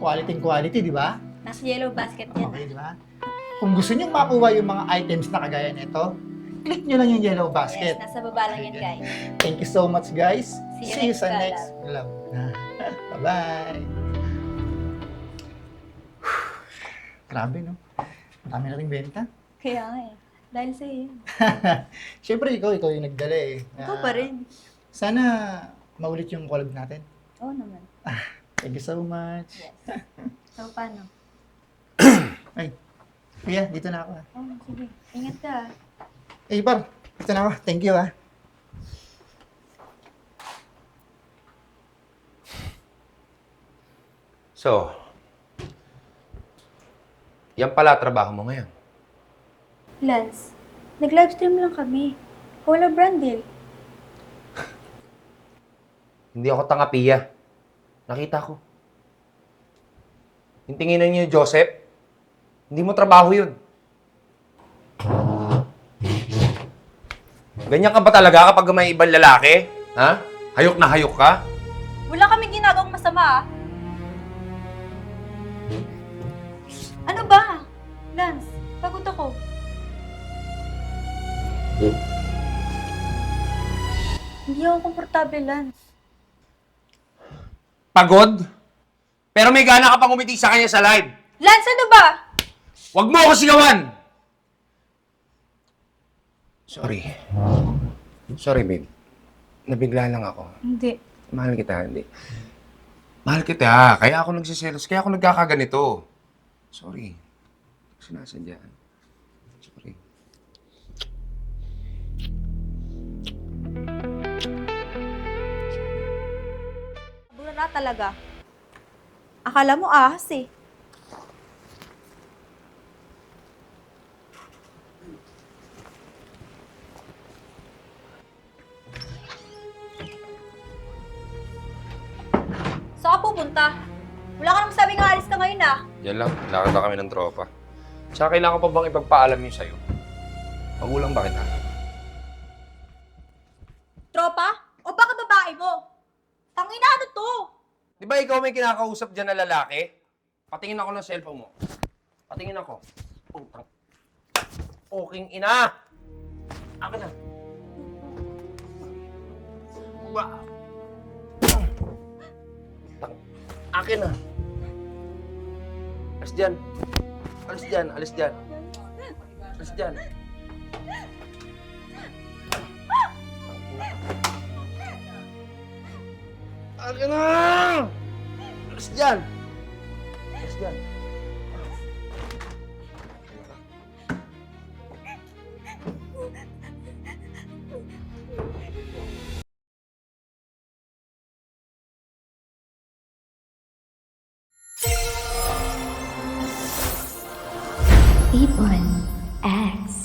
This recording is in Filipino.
quality, di ba? Nasa yellow basket yan. Okay, di ba? Kung gusto nyo makuha yung mga items na kagaya nito, click nyo lang yung yellow basket. Yes, nasa baba lang yan, guys. Thank you so much, guys. See you sa next next vlog. Bye-bye. Grabe, no? Ang dami nating benta. Kaya nga eh. Dahil sa'yo. Siyempre, ikaw yung nagdala eh. Ikaw pa rin. Sana maulit yung collab natin. Oo naman. Thank you so much. Yes. So, paano? Ay, kuya, dito na ako. Oh, sige. Ingat ka. Eh, par, dito na ako. Thank you, ah. So, yan pala trabaho mo ngayon. Lance, nag-livestream lang kami. Wala Brandel. Hindi ako tanga, Pia. Nakita ko. Yung tinginan niyo, Joseph, hindi mo trabaho yun. Ganyan ka ba talaga kapag may ibang lalaki? Ha? Hayok na hayok ka? Wala kami ginagawang masama ah. Ano ba? Lance, pagod ako. Hindi ako komportable, Lance. Pagod? Pero may gana ka pang umiti sa kanya sa live. Lance, ano ba? Huwag mo ako sigawan! Sorry. Sorry, babe. Nabigla lang ako. Hindi. Mahal kita, hindi. Mahal kita, kaya ako nagsiselos, kaya ako nagkakaganito. Sorry. Sinasadya. Sorry. Bula na talaga. Akala mo ahas eh. Saan ka pupunta? Wala ka namang sabing aalis ka ngayon ah. Yan lang, lakad na kami ng tropa. Tsaka kailangan pa bang ipagpaalam yun sa'yo? Magulang ba kita? Tropa? O baka babae mo? Tangina, ano to? Di ba ikaw may kinakausap dyan na lalaki? Patingin ako ng cellphone mo. Patingin ako. Putang. Oking ina! Akin na. Ba? Akin na. Alis dyan. Alis dyan. Alis dyan. Alis dyan. Akin na! Alis dyan. Alis dyan. Ipon X.